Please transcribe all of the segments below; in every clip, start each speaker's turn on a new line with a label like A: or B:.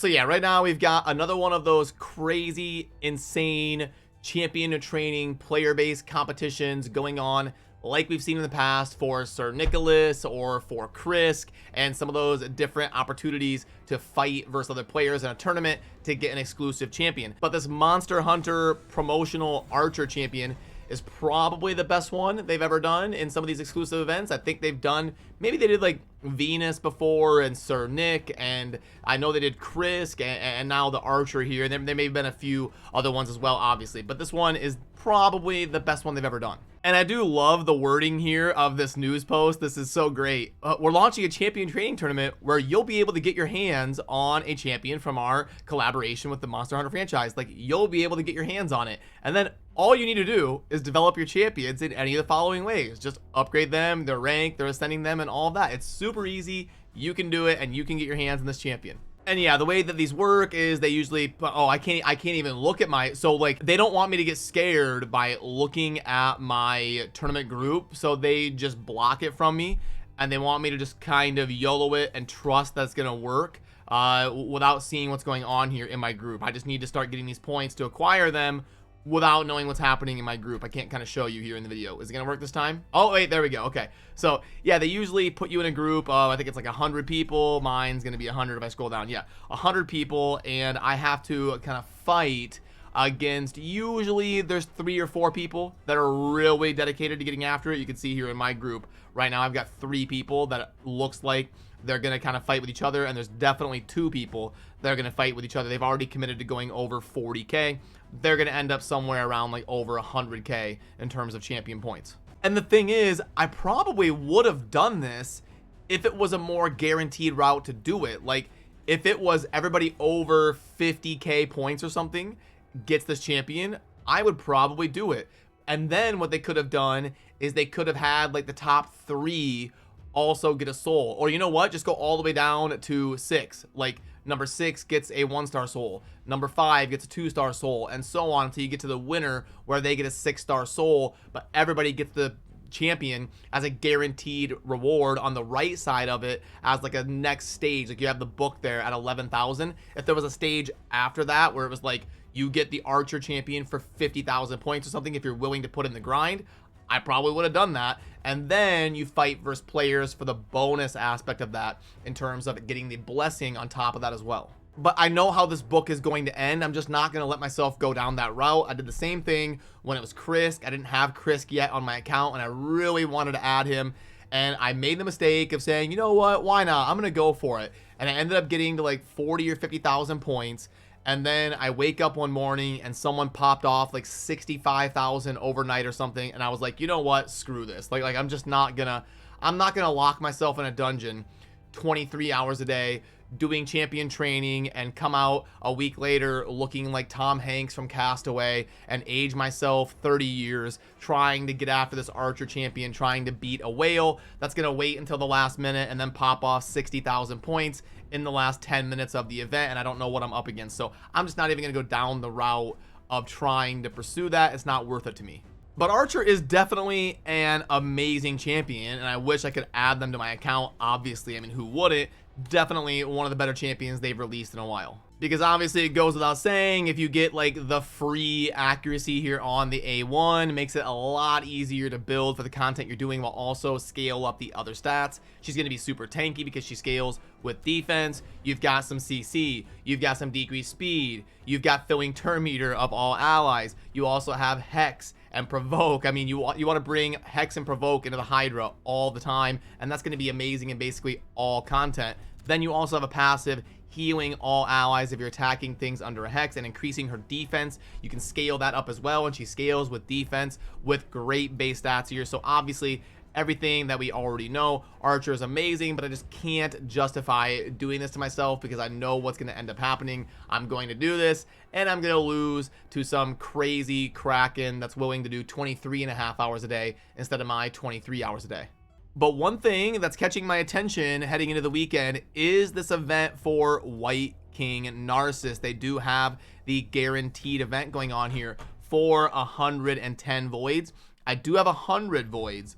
A: So yeah, right now we've got another one of those crazy, insane champion training player-based competitions going on like we've seen in the past for Sir Nicholas or for Krisk, and some of those different opportunities to fight versus other players in a tournament to get an exclusive champion. But this Monster Hunter promotional Archer champion is probably the best one they've ever done in some of these exclusive events. I think they've done, maybe they did like Venus before and Sir Nick, and I know they did Krisk and now the Archer here, and there may have been a few other ones as well, obviously, but this one is probably the best one they've ever done. And I do love the wording here of this news post. This is so great. We're launching a champion training tournament where you'll be able to get your hands on a champion from our collaboration with the Monster Hunter franchise. Like, you'll be able to get your hands on it. And then all you need to do is develop your champions in any of the following ways. Just upgrade them, their rank, their ascending them, and all of that. It's super easy. You can do it, and you can get your hands on this champion. And yeah, the way that these work is they usually, oh, I can't even look at my, so like they don't want me to get scared by looking at my tournament group, so they just block it from me, and they want me to just kind of YOLO it and trust that's gonna work without seeing what's going on here in my group. I just need to start getting these points to acquire them without knowing what's happening in my group. I can't kind of show you here in the video. Is it gonna work this time? Oh wait, there we go. Okay, so yeah, they usually put you in a group of, I think it's like 100 people. Mine's gonna be 100 if I scroll down. Yeah, 100 people, and I have to kind of fight against, usually there's 3 or 4 people that are really dedicated to getting after it. You can see here in my group right now I've got 3 people that looks like they're gonna kind of fight with each other, and there's definitely 2 people that are gonna fight with each other. They've already committed to going over 40k. They're gonna end up somewhere around like over 100k in terms of champion points. And the thing is, I probably would have done this if it was a more guaranteed route to do it. Like, if it was everybody over 50k points or something gets this champion, I would probably do it. And then what they could have done is they could have had like the top 3 also get a soul, or you know what, just go all the way down to 6. Like, number 6 gets a 1-star soul, number 5 gets a 2-star soul, and so on until you get to the winner where they get a 6-star soul, but everybody gets the champion as a guaranteed reward on the right side of it as like a next stage. Like, you have the book there at 11,000. If there was a stage after that where it was like you get the Archer champion for 50,000 points or something, if you're willing to put in the grind, I probably would have done that. And then you fight versus players for the bonus aspect of that in terms of getting the blessing on top of that as well. But I know how this book is going to end. I'm just not going to let myself go down that route. I did the same thing when it was Krisk. I didn't have Krisk yet on my account, and I really wanted to add him. And I made the mistake of saying, you know what, why not? I'm going to go for it. And I ended up getting to like 40 or 50,000 points. And then I wake up one morning and someone popped off like 65,000 overnight or something, and I was like, you know what, screw this. Like I'm just not gonna, I'm not gonna lock myself in a dungeon 23 hours a day doing champion training and come out a week later looking like Tom Hanks from Castaway and age myself 30 years trying to get after this Archer champion, trying to beat a whale that's gonna wait until the last minute and then pop off 60,000 points in the last 10 minutes of the event, and I don't know what I'm up against. So I'm just not even gonna go down the route of trying to pursue that. It's not worth it to me. But Archer is definitely an amazing champion, and I wish I could add them to my account. Obviously, I mean, who wouldn't? Definitely one of the better champions they've released in a while. Because obviously it goes without saying, if you get like the free accuracy here on the A1, it makes it a lot easier to build for the content you're doing while also scale up the other stats. She's going to be super tanky because she scales with defense. You've got some CC, you've got some decreased speed, you've got filling turn meter of all allies. You also have Hex and Provoke. I mean, you want to bring Hex and Provoke into the Hydra all the time, and that's going to be amazing in basically all content. Then you also have a passive healing all allies if you're attacking things under a Hex and increasing her defense. You can scale that up as well, and she scales with defense with great base stats here. So obviously everything that we already know, Archer is amazing, but I just can't justify doing this to myself because I know what's going to end up happening. I'm going to do this and I'm going to lose to some crazy Kraken that's willing to do 23.5 hours a day instead of my 23 hours a day. But one thing that's catching my attention heading into the weekend is this event for White King Narcissus. They do have the guaranteed event going on here for 110 voids. I do have 100 voids,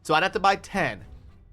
A: so I'd have to buy 10.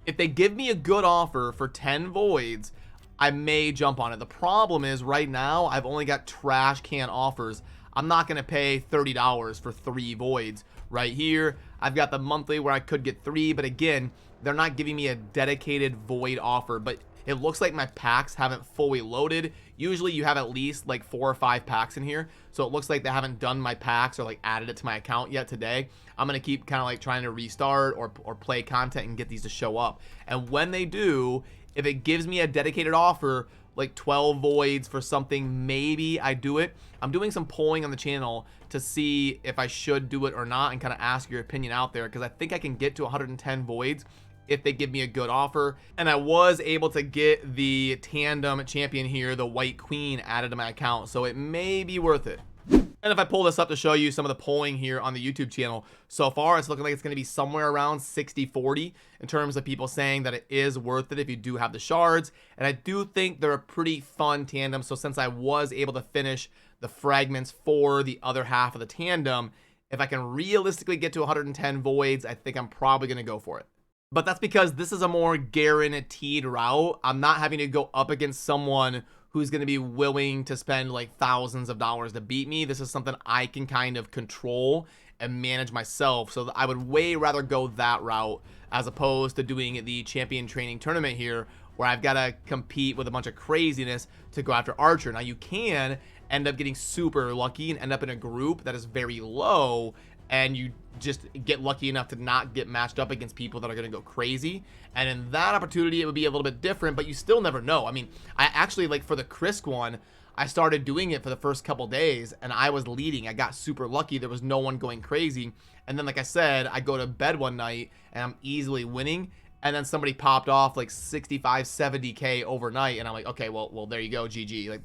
A: If they give me a good offer for 10 voids, I may jump on it. The problem is right now I've only got trash can offers. I'm not going to pay $30 for 3 voids. Right here I've got the monthly where I could get 3, but again, they're not giving me a dedicated void offer. But it looks like my packs haven't fully loaded. Usually you have at least like 4 or 5 packs in here, so it looks like they haven't done my packs or like added it to my account yet today. I'm gonna keep kind of like trying to restart or play content and get these to show up, and when they do, if it gives me a dedicated offer like 12 voids for something, maybe I do it. I'm doing some polling on the channel to see if I should do it or not, and kind of ask your opinion out there, because I think I can get to 110 voids if they give me a good offer. And I was able to get the tandem champion here, the White Queen, added to my account, so it may be worth it. And if I pull this up to show you some of the polling here on the YouTube channel, so far it's looking like it's going to be somewhere around 60-40 in terms of people saying that it is worth it if you do have the shards. And I do think they're a pretty fun tandem, so since I was able to finish the fragments for the other half of the tandem, if I can realistically get to 110 voids, I think I'm probably going to go for it. But that's because this is a more guaranteed route. I'm not having to go up against someone who's going to be willing to spend like thousands of dollars to beat me. This is something I can kind of control and manage myself. So I would way rather go that route as opposed to doing the champion training tournament here, where I've got to compete with a bunch of craziness to go after Archer. Now you can end up getting super lucky and end up in a group that is very low, and you just get lucky enough to not get matched up against people that are going to go crazy. And in that opportunity, it would be a little bit different, but you still never know. I mean, I actually, like for the Krisk one, I started doing it for the first couple days and I was leading. I got super lucky. There was no one going crazy. And then, like I said, I go to bed one night and I'm easily winning. And then somebody popped off like 65, 70K overnight. And I'm like, okay, well, there you go, GG. Like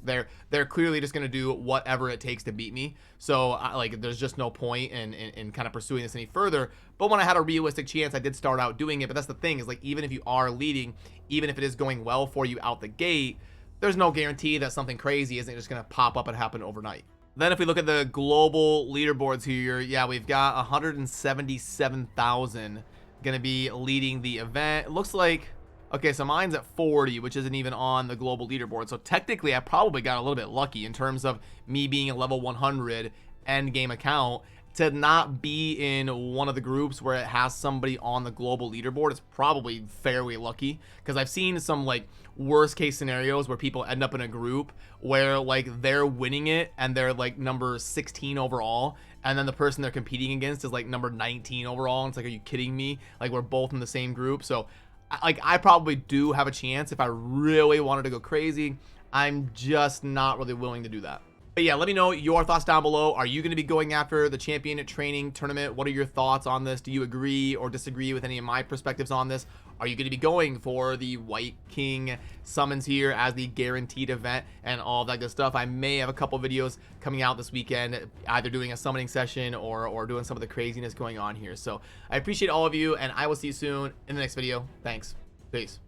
A: they're clearly just going to do whatever it takes to beat me. So like, there's just no point in kind of pursuing this any further. But when I had a realistic chance, I did start out doing it. But that's the thing, is like, even if you are leading, even if it is going well for you out the gate, there's no guarantee that something crazy isn't just going to pop up and happen overnight. Then if we look at the global leaderboards here, yeah, we've got 177,000 gonna be leading the event. It looks like, okay, so mine's at 40, which isn't even on the global leaderboard. So technically I probably got a little bit lucky in terms of me being a level 100 end game account. To not be in one of the groups where it has somebody on the global leaderboard is probably fairly lucky, because I've seen some like worst case scenarios where people end up in a group where like they're winning it and they're like number 16 overall, and then the person they're competing against is like number 19 overall, and it's like, are you kidding me? Like, we're both in the same group. So like, I probably do have a chance if I really wanted to go crazy. I'm just not really willing to do that. But yeah, let me know your thoughts down below. Are you going to be going after the champion training tournament? What are your thoughts on this? Do you agree or disagree with any of my perspectives on this? Are you going to be going for the White King summons here as the guaranteed event and all of that good stuff? I may have a couple videos coming out this weekend, either doing a summoning session or doing some of the craziness going on here. So I appreciate all of you, and I will see you soon in the next video. Thanks. Peace.